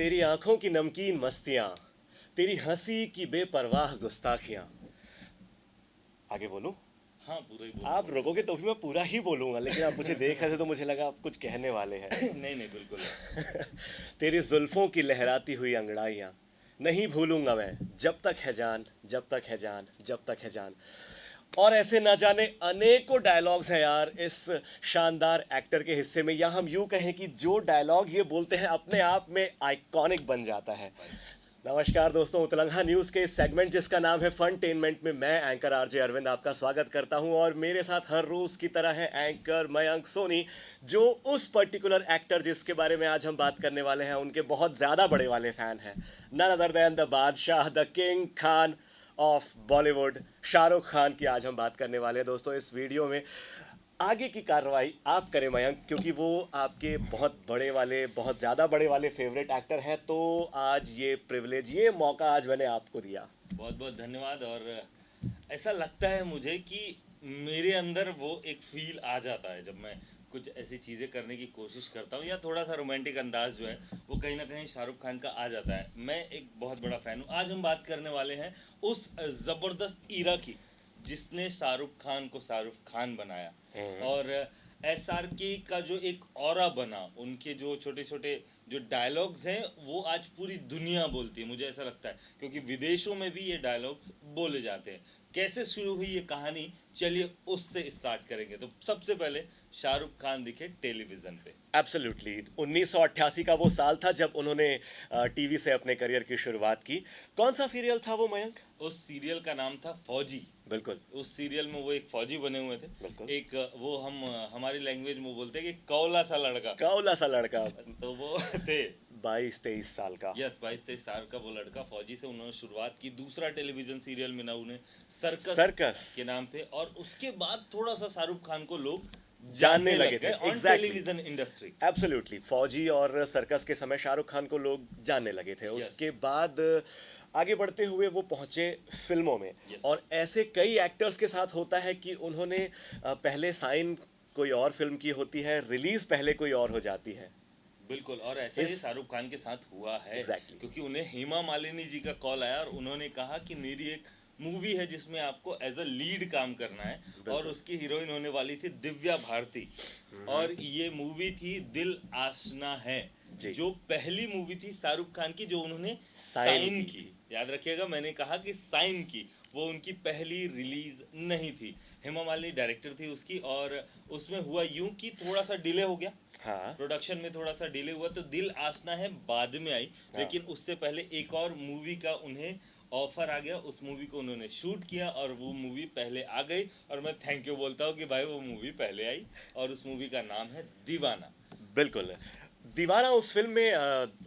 तेरी आंखों की नमकीन मस्तियां, तेरी हंसी की बेपरवाह गुस्ताखियां। आगे बोलूं? हाँ, पूरा ही बोलो आप बोलो। रोकोगे तो भी मैं पूरा ही बोलूंगा, लेकिन आप मुझे देख रहे थे तो मुझे लगा आप कुछ कहने वाले हैं। नहीं नहीं, बिल्कुल है। तेरी जुल्फों की लहराती हुई अंगड़ाइयां नहीं भूलूंगा मैं, जब तक है जान, जब तक है जान, जब तक है जान। और ऐसे ना जाने अनेकों डायलॉग्स हैं यार इस शानदार एक्टर के हिस्से में, या हम यूं कहें कि जो डायलॉग ये बोलते हैं अपने आप में आइकॉनिक बन जाता है। भाई, नमस्कार दोस्तों, उतलंघा न्यूज़ के इस सेगमेंट जिसका नाम है फनटेनमेंट में मैं एंकर आरजे अरविंद आपका स्वागत करता हूं, और मेरे साथ हर रोज की तरह है एंकर मयंक सोनी, जो उस पर्टिकुलर एक्टर जिसके बारे में आज हम बात करने वाले हैं उनके बहुत ज़्यादा बड़े वाले फैन हैं। नन अदर देन द बादशाह, the king Khan of Bollywood, Shahrukh Khan की आज हम बात करने वाले हैं दोस्तों इस वीडियो में। आगे की कार्रवाई आप करें मयंक, क्योंकि वो आपके बहुत बड़े वाले, बहुत ज़्यादा बड़े वाले फेवरेट एक्टर हैं, तो आज ये प्रिविलेज, ये मौका आज मैंने आपको दिया। बहुत बहुत धन्यवाद। और ऐसा लगता है मुझे कि मेरे अंदर वो एक फील आ जाता है जब मैं कुछ ऐसी चीज़ें करने की कोशिश करता हूँ, या थोड़ा सा रोमांटिक अंदाज जो है वो कहीं ना कहीं शाहरुख खान का आ जाता है। मैं एक बहुत बड़ा फ़ैन हूँ। आज हम बात करने वाले हैं उस ज़बरदस्त ईरा की जिसने शाहरुख खान को शाहरुख खान बनाया। और SRK का जो एक ऑरा बना, उनके जो छोटे छोटे जो डायलॉग्स हैं वो आज पूरी दुनिया बोलती है, मुझे ऐसा लगता है, क्योंकि विदेशों में भी ये डायलॉग्स बोले जाते हैं। कैसे शुरू हुई ये कहानी, चलिए उससे स्टार्ट करेंगे। तो सबसे पहले शाहरुख खान दिखे टेलीविज़न पे। एब्सोल्युटली, 1988 का वो साल था जब उन्होंने टीवी से अपने करियर की शुरुआत की। कौन सा सीरियल था वो मयंक? उस सीरियल का नाम था फौजी। बिल्कुल उस सीरियल में वो एक फौजी बने हुए थे। बिल्कुल। एक वो हम हमारी लैंग्वेज में बोलते हैं कि कौला सा लड़का। कौला सा लड़का। तो वो थे। 22-23 साल का। यस, 22-23 साल का वो लड़का फौजी से उन्होंने शुरुआत की। दूसरा टेलीविजन सीरियल मिला उन्हें सर्कस सर्कस के नाम पे, और उसके बाद थोड़ा सा शाहरुख खान को लोग जानने जानने लगे लग थे। गए on exactly, television industry. Absolutely, फौजी और सर्कस के समय शाहरुख खान को लोग जानने लगे थे। यस उसके बाद आगे बढ़ते हुए वो पहुंचे फिल्मों में, यस, और ऐसे कई एक्टर्स के साथ होता है कि उन्होंने पहले साइन कोई और फिल्म की होती है, रिलीज पहले कोई और हो जाती है। बिल्कुल। और ऐसा ही इस शाहरुख खान के साथ हुआ है, एग्जैक्टली क्योंकि उन्हें हेमा मालिनी जी का कॉल आया और उन्होंने कहा कि मेरी एक मूवी है जिसमें आपको एज अ लीड काम करना है। और बिल्कुल। उसकी हीरोइन होने वाली थी दिव्या भारती। और ये मूवी थी दिल आशना है, जी। जो पहली मूवी थी शाहरुख खान की जो उन्होंने साइन साइन की। की। याद रखिएगा, मैंने कहा कि साइन की, वो उनकी पहली रिलीज नहीं थी। हेमा मालिनी डायरेक्टर थी उसकी। और उसमें हुआ यूं कि थोड़ा सा डिले हो गया, हाँ प्रोडक्शन में थोड़ा सा डिले हुआ, तो दिल आशना है बाद में आई। हाँ। लेकिन उससे पहले एक और मूवी का उन्हें ऑफर आ गया, उस मूवी को उन्होंने शूट किया और वो मूवी पहले आ गई। और मैं थैंक यू बोलता हूँ कि भाई वो मूवी पहले आई, और उस मूवी का नाम है दीवाना। बिल्कुल। दीवाना उस फिल्म में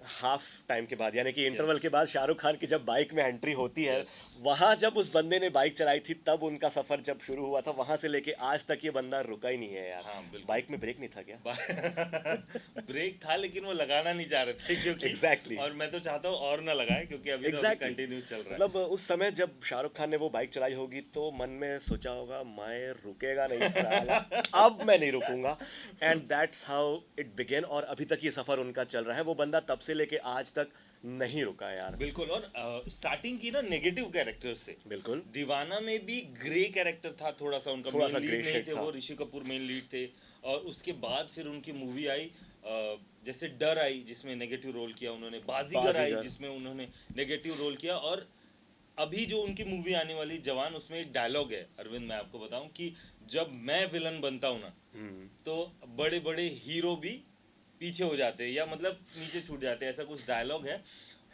हाफ टाइम के बाद, यानी कि यस इंटरवल के बाद, शाहरुख खान की जब बाइक में एंट्री होती है, यस। वहां जब उस बंदे ने बाइक चलाई थी तब उनका सफर जब शुरू हुआ था, वहां से लेके आज तक ये बंदा रुका ही नहीं है यार। हाँ बिल्कुल। बाइक में ब्रेक नहीं था क्या? ब्रेक था लेकिन वो लगाना नहीं चाह रहे थे, क्योंकि एग्जैक्टली और मैं तो चाहता हूँ और ना लगाए, क्योंकि अभी तो अभी एग्जैक्टली। कंटिन्यू चल रहा मतलब उस समय जब शाहरुख खान ने वो बाइक चलाई होगी तो मन में सोचा होगा, मैं रुकेगा नहीं साला, अब मैं नहीं रुकूंगा। And that's how it began, और अभी तक ये सफर उनका चल रहा है। वो बंदा तब से लेके आज तक नहीं रुका यार। है। बिल्कुल। और स्टार्टिंग की ना नेगेटिव कैरेक्टर से। बिल्कुल। दीवाना में भी ग्रे कैरेक्टर था थोड़ा सा उनका, थोड़ा मेन सा लीड ग्रे नहीं शेड थे था। वो, ऋषि कपूर मेन लीड थे। और उसके बाद फिर उनकी मूवी आई, जैसे डर आई जिसमें नेगेटिव रोल किया उन्होंने, बाजीगर आई बाजीगर। जिसमें उन्होंने नेगेटिव रोल किया। और अभी जो उनकी मूवी आने वाली जवान, उसमें एक डायलॉग है अरविंद, मैं आपको बताऊं कि जब मैं विलन बनता हूं ना, तो बड़े बड़े हीरो भी पीछे हो जाते हैं, या मतलब नीचे छूट जाते हैं, ऐसा कुछ डायलॉग है।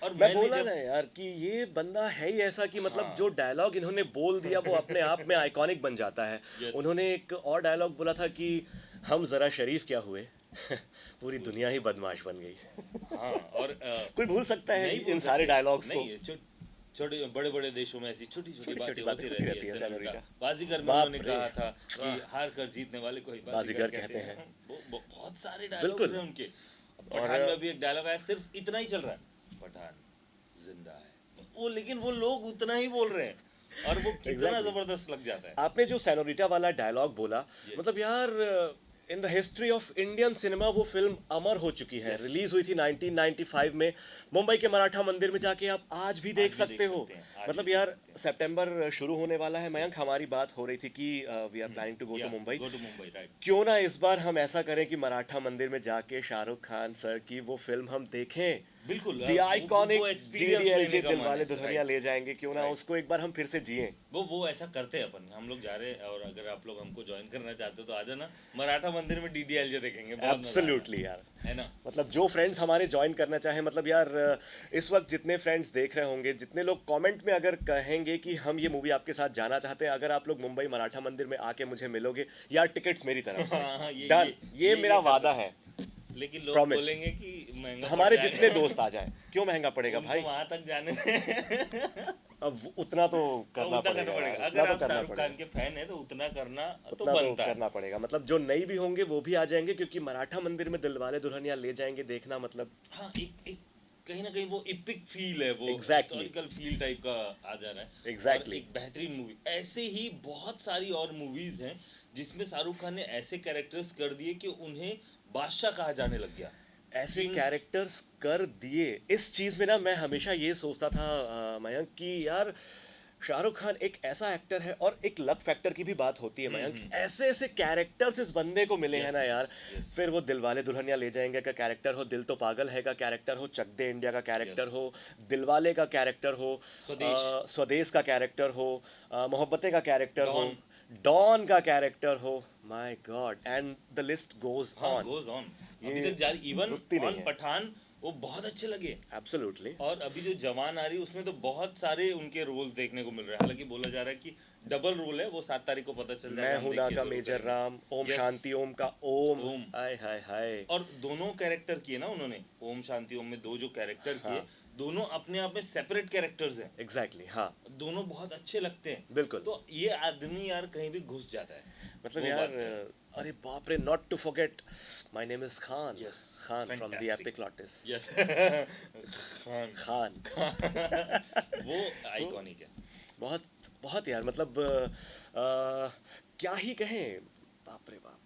और मैं मैंने बोला ना जब यार कि ये बंदा है ही ऐसा कि मतलब हाँ जो डायलॉग इन्होंने बोल दिया वो अपने आप में आइकॉनिक बन जाता है। यस उन्होंने एक और डायलॉग बोला था कि हम जरा शरीफ क्या हुए, पूरी पूरी दुनिया ही बदमाश बन गई। हाँ। और कोई भूल सकता है नहीं बोल इन सारे सकते। डायलॉग्स को? नहीं, छोटे बड़े बड़े देशों में ऐसी छोटी छोटी छोटी छोटी बातें बातें होती होती रहती रहती है है सेनोरिटा। सेनोरिटा। बाजीगर में बाप उन्होंने रे। कहा था कि वाह। हार कर जीतने वाले को ही बाजीगर बाजीगर कहते कहते हैं। हैं। वो बहुत सारे डायलॉग्स बिल्कुल। हैं उनके। अब और पठान में अभी एक डायलॉग आया, सिर्फ इतना ही चल रहा है, पठान जिंदा है वो, लेकिन वो लोग उतना ही बोल रहे हैं और वो कितना एग्जैक्टली जबरदस्त लग जाता है। आपने जो सेनोरिटा वाला डायलॉग बोला, ये मतलब यार in the history of Indian cinema वो फिल्म अमर हो चुकी है। Yes. रिलीज हुई थी 1995 में मुंबई के मराठा मंदिर में जाके आप आज भी देख आज भी सकते देख हो। सकते हैं, आज मतलब भी देख यार सकते हैं। सितंबर शुरू होने वाला है मयंक, हमारी बात हो रही थी कि we are planning to go to Mumbai. Go to Mumbai, right. क्यों ना इस बार हम ऐसा करें कि मराठा मंदिर में जाके शाहरुख खान सर की वो फिल्म हम देखें। बिल्कुल, दी आइकॉनिक वो एक्सपीरियंस डीडीएलजे लेने का मन दिलवाले है, दुल्हनिया राइट। ले जाएंगे, क्यों ना राइट। उसको एक बार हम फिर से जिए। वो ऐसा करते हैं अपन, हम लोग जा रहे हैं, और अगर आप लोग हमको ज्वाइन करना चाहते हो तो आ जाना, मराठा मंदिर में डीडीएलजे देखेंगे, बहुत मजा आएगा। एब्सोल्युटली यार, है ना। मतलब जो फ्रेंड्स हमारे ज्वाइन करना चाहें, मतलब यार इस वक्त जितने फ्रेंड्स देख रहे होंगे, जितने लोग कमेंट में अगर कहेंगे कि हम ये मूवी आपके साथ जाना चाहते हैं, अगर आप लोग मुंबई मराठा मंदिर में आके मुझे मिलोगे यार, टिकट्स मेरी तरफ से हाँ, डन। ये मेरा कर वादा सकते है। हैं। लेकिन लोग Promise. बोलेंगे कि महंगा हमारे पड़ जितने जाएगा। दोस्त आ जाएं, क्यों महंगा पड़ेगा उनको भाई। वहां तक जाने में अब उतना तो तो करना उतना पड़ेगा करना यार, पड़ेगा। उतना अगर तो आप करना शाहरुख खान पड़ेगा, के फैन है तो उतना करना तो उतना तो बनता है। करना पड़ेगा। मतलब जो नहीं भी होंगे वो भी आ जाएंगे, क्योंकि मराठा मंदिर में दिलवाले दुल्हनिया ले जाएंगे देखना, मतलब हाँ, एक कहीं ना कहीं वो इपिक फील है, वो Exactly. हिस्टोरिकल फील टाइप का आ जा रहा है। Exactly. और एक बेहतरीन मूवी, ऐसे ही बहुत सारी और मूवीज हैं जिसमें शाहरुख खान ने ऐसे कैरेक्टर्स कर दिए कि उन्हें बादशाह कहा जाने लग गया। ऐसे King- कैरेक्टर्स कर दिए। इस चीज में ना मैं हमेशा ये सोचता था मयंक कि यार शाहरुख खान एक ऐसा एक्टर है, और एक लक फैक्टर की भी बात होती है मयंक, ऐसे ऐसे कैरेक्टर्स इस बंदे को मिले हैं ना यार। yes. फिर वो दिलवाले दुल्हनिया ले जाएंगे का कैरेक्टर हो, दिल तो पागल है का कैरेक्टर हो, चक दे इंडिया का कैरेक्टर Yes. हो, दिलवाले का कैरेक्टर हो, स्वदेश। स्वदेश का कैरेक्टर हो, मोहब्बतें का कैरेक्टर हो, Dawn. डॉन का कैरेक्टर हो, my God, and the list goes हाँ, ऑन। Goes on. ये अभी तक जारी, इवन रुकती नहीं ऑन है। पठान वो बहुत अच्छे लगे। एब्सोल्युटली। और अभी जो जवान आ रही है उसमें तो बहुत सारे उनके रोल्स देखने को मिल रहे हैं। हालांकि बोला जा रहा है कि डबल रोल है, वो 7 तारीख को पता चल मैं जाएगा। हम हूं देख ना के का जरूर मेजर करेंगे। राम, ओम Yes. शांति ओम का ओम। ओम। हाय हाय हाय। और दोनों कैरेक्टर किए ना उन्होंने, ओम शांति ओम में दो जो कैरेक्टर किए, हाँ। दोनों अपने आप में सेपरेट कैरेक्टर्स हैं। एग्जैक्टली हाँ, दोनों बहुत अच्छे लगते हैं। बिल्कुल। तो ये आदमी यार कहीं भी घुस जाता है। मतलब वो यार बात है। अरे बाप रे, not to forget my name is Khan. Yes. Khan from the Fantastic. Epic लॉटिस। यस। खान। खान। वो आइकॉनिक है। बहुत बहुत यार, मतलब क्या ही कहें, बाप रे बाप,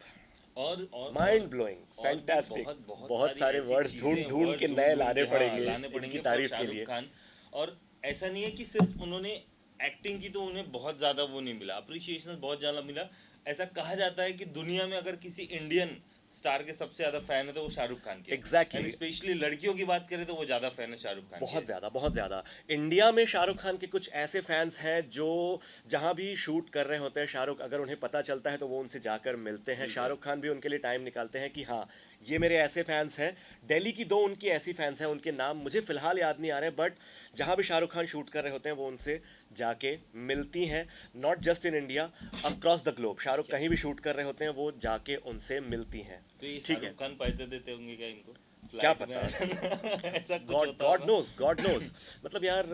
और माइंड ब्लोइंग, और भी फैंटास्टिक। बहुत बहुत सारे ऐसी वर्ड्स चीजें, ढूंढ ढूंढ वर्ड के नए लाने हाँ, पड़ेंगे लाने इनकी पड़ेंगे तारीफ for के शाहरुख लिए। खान। और ऐसा नहीं है कि सिर्फ उन्होंने एक्टिंग की तो उन्हें बहुत ज्यादा वो नहीं मिला, अप्रिसिएशन बहुत ज्यादा मिला। ऐसा कहा जाता है कि दुनिया में अगर किसी इंडियन स्टार के सबसे ज्यादा फैन है तो वो शाहरुख खान के। Exactly. स्पेशली लड़कियों की बात करें तो वो ज्यादा फैन है शाहरुख खान बहुत के। ज़्यादा, बहुत ज़्यादा। इंडिया में शाहरुख खान के कुछ ऐसे फैंस हैं जो जहाँ भी शूट कर रहे होते हैं शाहरुख, अगर उन्हें पता चलता है तो वो उनसे जाकर मिलते हैं। बिल्कुल। शाहरुख खान भी उनके लिए टाइम निकालते हैं कि हाँ ये मेरे ऐसे फैंस हैं। दिल्ली की 2 उनकी ऐसी फैंस हैं, उनके नाम मुझे फ़िलहाल याद नहीं आ रहे, बट जहाँ भी शाहरुख खान शूट कर रहे होते हैं वो उनसे जाके मिलती हैं। Not just in India, across the globe Shahrukh कहीं भी शूट कर रहे होते हैं वो जाके उनसे मिलती हैं। तो ये ठीक है, शाहरुख खान पैसे देते होंगे क्या इनको? क्या Flight में पता। ऐसा कुछ गॉड होता गॉड होगा? Knows, God knows. मतलब यार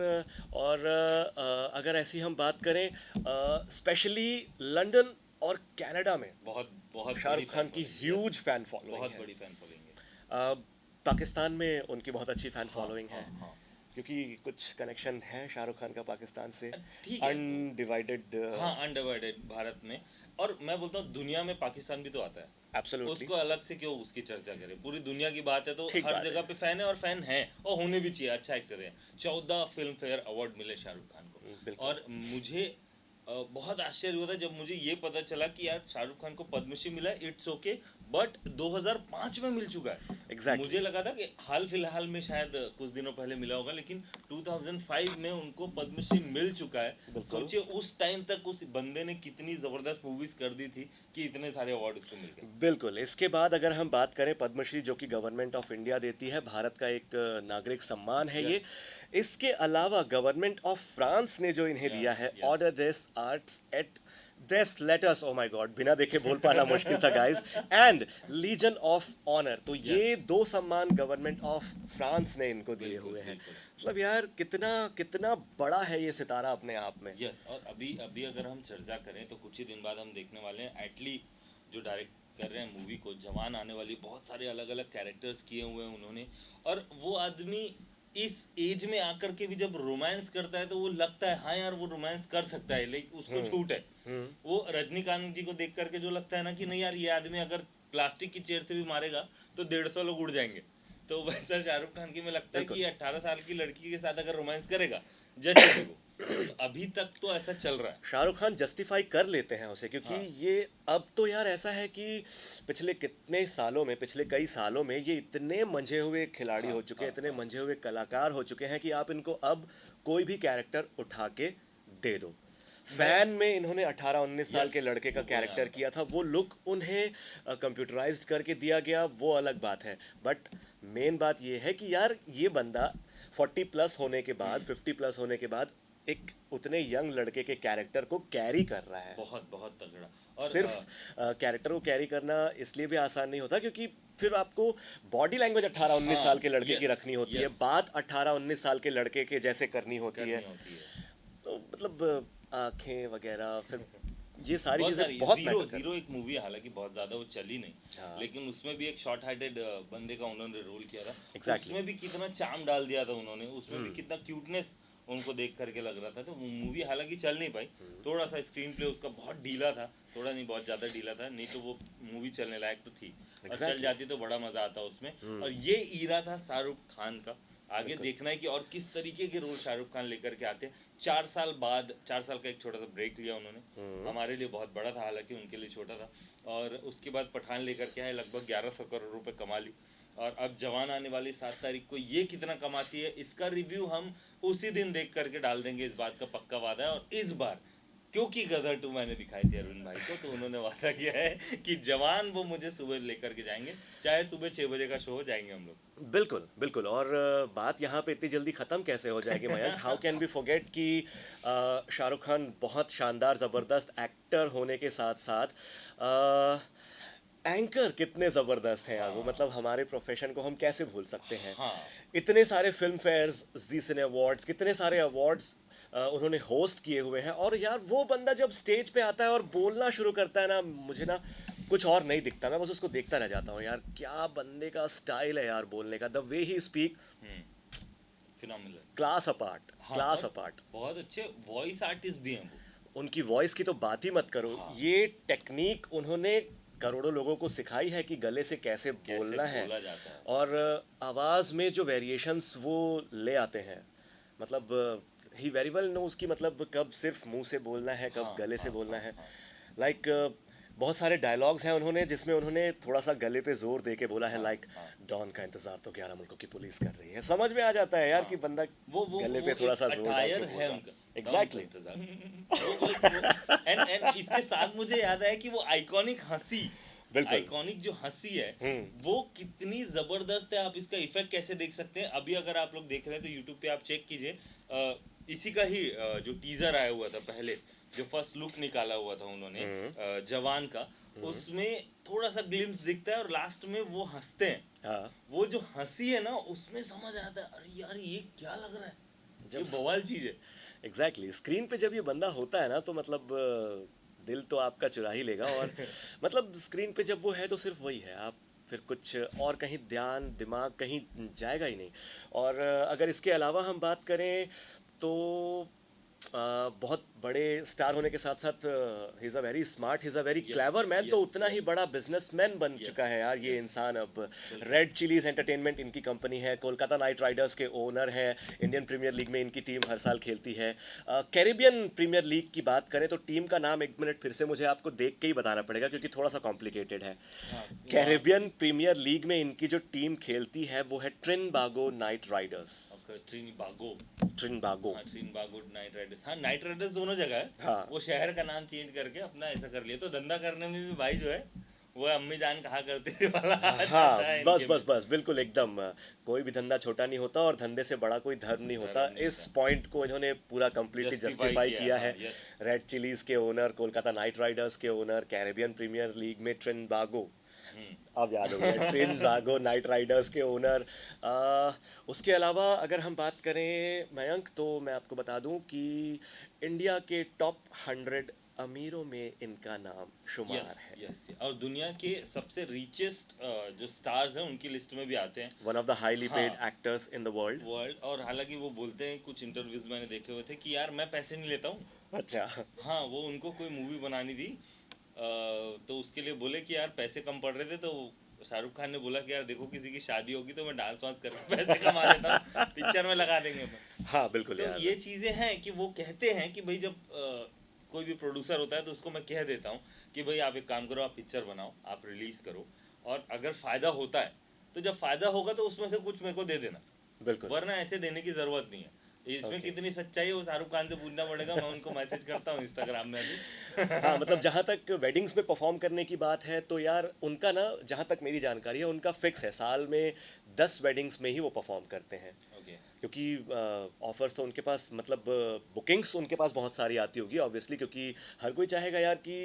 और अगर ऐसी हम बात करें, स्पेशली लंदन और कनाडा में बहुत बहुत बड़ी शाहरुख खान fan की following, huge yes, fan following बहुत है। बड़ी फैन फॉलोइंग है। पाकिस्तान में उनकी बहुत अच्छी फैन फॉलोइंग है, हाँ, क्योंकि कुछ कनेक्शन है शाहरुख खान का पाकिस्तान से। ठीक है। अनडिवाइडेड। हाँ, अनडिवाइडेड भारत में। और मैं बोलता हूँ दुनिया में पाकिस्तान भी तो आता है। एब्सोल्युटली। उसको अलग से क्यों उसकी चर्चा करें? पूरी दुनिया की बात है तो ठीक हर बात जगह है। पे फैन है, और फैन है और होने भी चाहिए। अच्छा एक्टर है। 14 फिल्म फेयर अवार्ड मिले शाहरुख खान को। बिल्कुल। और मुझे बहुत आश्चर्य हुआ था जब मुझे ये पता चला कि यार शाहरुख खान को पद्मश्री मिला। इट्स ओके, बट 2005 में मिल चुका है। Exactly. मुझे लगा था कि हाल फिलहाल में शायद कुछ दिनों पहले मिला होगा, लेकिन 2005 में उनको पद्मश्री मिल चुका है। बिल्कुल। सोचिए उस टाइम तक उस बंदे ने कितनी जबरदस्त मूवीज कर दी थी कि इतने सारे अवार्ड उसको मिल गए। बिल्कुल। इसके बाद अगर हम बात करें पद्मश्री, जो कि गवर्नमेंट ऑफ इंडिया देती है, भारत का एक नागरिक सम्मान है ये। Yes. इसके अलावा गवर्नमेंट ऑफ फ्रांस ने जो इन्हें Yes, दिया है, yes. Ordre des Arts et des Lettres, oh my God, बिना देखे बोल पाना मुश्किल था guys, and Legion of Honour. तो ये Yes. 2 सम्मान गवर्नमेंट ऑफ फ्रांस ने इनको दिए बिल्कुल, हुए हैं। बिल्कुल। मतलब यार कितना कितना बड़ा है ये सितारा अपने आप में। यस। और अभी अभी अगर हम चर्चा करें तो कुछ ही दिन बाद हम देखने वाले हैं एटली जो डायरेक्ट कर रहे हैं मूवी को। जवान आने वाली, बहुत सारे अलग अलग कैरेक्टर्स किए हुए हैं उन्होंने। और वो आदमी इस एज में आकर के भी जब रोमांस करता है तो वो लगता है हाँ यार वो रोमांस कर सकता है, लेकिन उसको छूट है। वो रजनीकांत जी को देख करके जो लगता है ना कि नहीं यार ये आदमी अगर प्लास्टिक की चेयर से भी मारेगा तो 150 लोग उड़ जाएंगे। तो वैसा शाहरुख खान की में लगता है बिल्कुल। कि 18 साल की लड़की के साथ अगर रोमांस करेगा जचेगी वो। तो अभी तक तो ऐसा चल रहा है। शाहरुख खान जस्टिफाई कर लेते हैं उसे, क्योंकि हाँ ये अब तो यार ऐसा है कि पिछले कितने सालों में, पिछले कई सालों में ये इतने मंझे हुए खिलाड़ी हाँ हो चुके हैं, हाँ इतने हाँ। मंझे हुए कलाकार हो चुके हैं कि आप इनको अब कोई भी कैरेक्टर उठा के दे दो। मैं फैन में इन्होंने 18-19 साल यस के लड़के का वो बोलने कैरेक्टर वाला था। किया था, वो लुक उन्हें कंप्यूटराइज्ड करके दिया गया, वो अलग बात है। बट मेन बात ये है कि यार ये बंदा 40 प्लस होने के बाद, 50 प्लस होने के बाद एक उतने यंग लड़के के कैरेक्टर को कैरी कर रहा है। बहुत बहुत तगड़ा। और सिर्फ कैरेक्टर को कैरी करना इसलिए भी आसान नहीं होता, क्योंकि फिर आपको बॉडी लैंग्वेज 18-19 साल हाँ के लड़के की यस रखनी होती है, यस बात 18-19 साल के लड़के के जैसे करनी होती है। करनी होती है। तो मतलब आंखें वगैरह, फिर ये सारी बहुत चीजें सारी बहुत जीरो मैटर कर। जीरो एक मूवी है, हालांकि बहुत ज्यादा वो चली नहीं, हाँ लेकिन उसमें भी एक शॉर्ट हार्टेड बंदे का उन्होंने रोल किया था। एग्जैक्टली। उसमें भी कितना चार्म डाल दिया था उन्होंने, उसमें भी हम्म कितना क्यूटनेस उनको देख करके लग रहा था। तो मूवी हालांकि चल नहीं पाई, थोड़ा सा स्क्रीन प्ले उसका बहुत ढीला था, थोड़ा नहीं बहुत ज़्यादा ढीला था, नहीं तो वो मूवी चलने लायक तो थी, और चल एग्जैक्टली। जाती तो बड़ा मज़ा आता उसमें। और ये ईरा था शाहरुख खान का। आगे बिल्कुल। देखना है कि और किस तरीके के रोल शाहरुख खान लेकर के आते हैं। 4 साल बाद, 4 साल का एक छोटा सा ब्रेक लिया उन्होंने, हमारे लिए बहुत बड़ा था, हालांकि उनके लिए छोटा था। और उसके बाद पठान लेकर के आए, लगभग 1100 करोड़ रुपए कमा ली। और अब जवान आने वाली 7 तारीख को ये कितना कमाती है, इसका रिव्यू हम उसी दिन देख करके डाल देंगे, इस बात का पक्का वादा है। और इस बार क्योंकि गदर 2 मैंने दिखाई थी अरविंद भाई को, तो उन्होंने वादा किया है कि जवान वो मुझे सुबह लेकर के जाएंगे, चाहे सुबह 6 बजे का शो हो, जाएंगे हम लोग। बिल्कुल बिल्कुल। और बात यहाँ पे इतनी जल्दी ख़त्म कैसे हो जाएगी Mayank? How can be forget कि शाहरुख खान बहुत शानदार ज़बरदस्त एक्टर होने के साथ साथ एंकर कितने ज़बरदस्त हैं यार वो, हाँ मतलब हमारे प्रोफेशन को हम कैसे भूल सकते हैं? हाँ इतने सारे फिल्म फेयर्स, जी सिने अवार्ड्स, कितने सारे अवार्ड्स उन्होंने होस्ट किए हुए हैं। और यार वो बंदा जब स्टेज पे आता है और बोलना शुरू करता है ना, मुझे ना कुछ और नहीं दिखता, मैं बस उसको देखता रह जाता हूँ यार। क्या बंदे का स्टाइल है यार बोलने का, the way he speak, phenomenal. Class apart, हाँ क्लास और अपार्ट। बहुत अच्छे वॉइस आर्टिस्ट भी हैं वो। उनकी वॉइस की तो बात ही मत करो। हाँ ये टेक्निक उन्होंने करोड़ों लोगों को सिखाई है कि गले से कैसे कैसे बोलना है। बोला जाता है। और आवाज़ में जो वेरिएशंस वो ले आते हैं, मतलब ही वेरी वेल नोज कि मतलब कब सिर्फ मुंह से बोलना है, कब हाँ गले से हाँ बोलना हाँ है। हाँ लाइक बहुत सारे डायलॉग्स हैं उन्होंने जिसमें उन्होंने थोड़ा सा गले पे जोर दे के बोला है, हाँ लाइक हाँ डॉन का इंतजार तो 11 मुल्कों की पुलिस कर रही है। समझ में आ जाता है यार हाँ। कि बंदा गले वो पे थोड़ा एक सा जोर डाल के अटायर बोल है रहा उनका, है। डॉन का एग्जैक्टली। इंतजार। एंड इसके साथ मुझे याद आया कि वो आइकॉनिक हंसी, बिल्कुल। आइकॉनिक जो हंसी है हम्म वो कितनी जबरदस्त है। आप इसका इफेक्ट कैसे देख सकते हैं, अभी अगर आप लोग देख रहे हैं तो यूट्यूब पे आप चेक कीजिए। इसी का ही जो टीजर आया हुआ था पहले, जो फर्स्ट लुक निकाला हुआ था उन्होंने जवान का, उसमें थोड़ा सा ग्लिम्स दिखता है और लास्ट में वो हंसते हैं। हाँ। वो जो हंसी है ना, उसमें समझ आता है अरे यार ये क्या लग रहा है, ये जब बवाल चीज है। एग्जैक्टली स्क्रीन पे जब ये बंदा होता है ना, तो मतलब दिल तो आपका चुरा ही लेगा। और मतलब स्क्रीन पे जब वो है तो सिर्फ वही है, आप फिर कुछ और कहीं ध्यान दिमाग कहीं जाएगा ही नहीं। और अगर इसके अलावा हम बात करें तो बहुत बड़े स्टार होने के साथ साथ he is a very smart, he is a very yes clever man. तो यस उतना ही यस बड़ा बिजनेसमैन बन यस चुका है यार ये यस इंसान अब। बिल्कुल। रेड चिलीज एंटरटेनमेंट इनकी कंपनी है, कोलकाता नाइट राइडर्स के ओनर हैं, इंडियन प्रीमियर लीग में इनकी टीम हर साल खेलती है। कैरिबियन प्रीमियर लीग की बात करें तो टीम का नाम एक मिनट फिर से मुझे आपको देख के ही बताना पड़ेगा, क्योंकि थोड़ा सा कॉम्प्लिकेटेड है। हाँ वहाँ कैरिबियन प्रीमियर लीग में इनकी जो टीम खेलती है वो है ट्रिनबागो नाइट राइडर्स। आपका ट्रिनिबागो। ट्रिनबागो। हाँ ट्रिनिबागो नाइट राइडर्स, हाँ नाइट राइडर्स दोनों जगह है। हाँ वो शहर का नाम चेंज करके अपना ऐसा कर लिया, तो धंधा करने में भी भाई जो है वो अम्मी जान कहा करते थे वाला आ हाँ, जाता है बस इनके में। बस बस बिल्कुल एकदम। कोई भी धंधा छोटा नहीं होता और धंधे से बड़ा कोई धर्म नहीं होता। धर्म नहीं इस होता। पॉइंट को इन्होंने पूरा कंप्लीटली जस्टिफाई जस्टिफाई किया है, किया हाँ है। यस। रेड चिलीज के ओनर, कोलकाता नाइट राइडर्स के ओनर, कैरिबियन प्रीमियर लीग में ट्रिनबागो, अब याद हो गया, ट्रिनबागो नाइट राइडर्स के ओनर। उसके अलावा अगर हम बात करें मयंक, तो मैं आपको बता दूं कि इंडिया के टॉप 100 अमीरों में इनका नाम शुमार यस है। यस, और दुनिया के सबसे रिचेस्ट जो स्टार्स हैं उनकी लिस्ट में भी आते हैं। वन ऑफ द हाईली हाँ, paid actors in the world. World. और हालांकि वो बोलते हैं, कुछ इंटरव्यूज मैंने देखे हुए थे, कि यार मैं पैसे नहीं लेता हूँ। अच्छा। हाँ, वो उनको कोई मूवी बनानी थी, तो उसके लिए बोले कि यार पैसे कम पड़ रहे थे, तो शाहरुख खान ने बोला कि यार देखो, किसी की शादी होगी तो मैं डांस वांस करके पैसे कमा लेता हूँ, पिक्चर में लगा देंगे मैं। हाँ बिल्कुल तो यार। ये चीज़ें हैं कि वो कहते हैं कि भाई जब कोई भी प्रोड्यूसर होता है तो उसको मैं कह देता हूँ कि भाई आप एक काम करो, आप पिक्चर बनाओ, आप रिलीज़ करो, और अगर फ़ायदा होता है तो जब फ़ायदा होगा तो उसमें से कुछ मेरे को दे देना, बिल्कुल। वरना ऐसे देने की ज़रूरत नहीं है। इसमें Okay. कितनी सच्चाई है वो शाहरुख खान से पूछना पड़ेगा, मैं उनको मैसेज करता हूँ इंस्टाग्राम में अभी। हाँ मतलब जहाँ तक वेडिंग्स में परफॉर्म करने की बात है तो यार उनका ना, जहाँ तक मेरी जानकारी है, उनका फिक्स है, साल में 10 वेडिंग्स में ही वो परफॉर्म करते हैं। ओके। क्योंकि ऑफर्स तो उनके पास, मतलब बुकिंग्स उनके पास बहुत सारी आती होगी ऑब्वियसली, क्योंकि हर कोई चाहेगा यार कि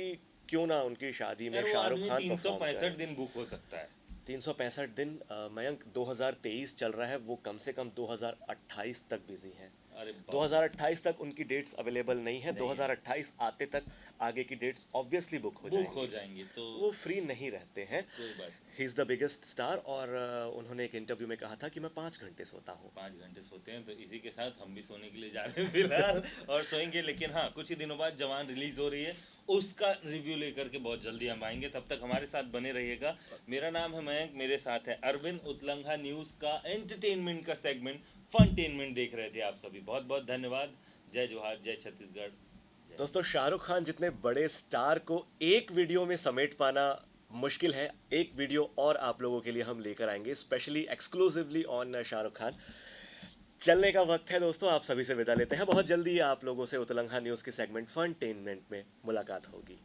क्यों ना उनकी शादी में यार वो शाहरुख आदमी खान परफॉर्म 365 करे। दिन बुक हो सकता है। 365 दिन। मयंक 2023 चल रहा है, वो कम से कम 2028 तक बिजी हैं। अरे बाप रे। 2028 तक उनकी डेट्स अवेलेबल नहीं है, नहीं है। 2028 आते तक आगे की डेट्स ऑब्वियसली बुक हो बुक हो जाएंगी। जाएंगी तो वो फ्री नहीं रहते हैं। कोई बात नहीं। He is the biggest star, और उन्होंने एक इंटरव्यू में कहा था कि मैं 5 घंटे सोता हूँ। 5 घंटे सोते हैं, तो इसी के साथ हम भी सोने के लिए जा रहे हैं फिलहाल, और सोएंगे। लेकिन हाँ, कुछ ही दिनों बाद जवान रिलीज हो रही है, उसका रिव्यू लेकर के बहुत जल्दी हम आएंगे। तब तक हमारे साथ बने रहिएगा। मेरा नाम है मयंक, मेरे साथ है अरविंद। उतलंघा न्यूज़ का एंटरटेनमेंट का सेगमेंट फनटेनमेंट देख रहे थे आप सभी। बहुत बहुत धन्यवाद। जय जोहार, जय छत्तीसगढ़। दोस्तों, शाहरुख खान जितने बड़े स्टार को एक वीडियो में समेट पाना मुश्किल है। एक वीडियो और आप लोगों के लिए हम लेकर आएंगे, specially exclusively on Shahrukh Khan. चलने का वक्त है दोस्तों, आप सभी से विदा लेते हैं। बहुत जल्दी आप लोगों से उतलंघा न्यूज़ के सेगमेंट फनटेनमेंट में मुलाकात होगी।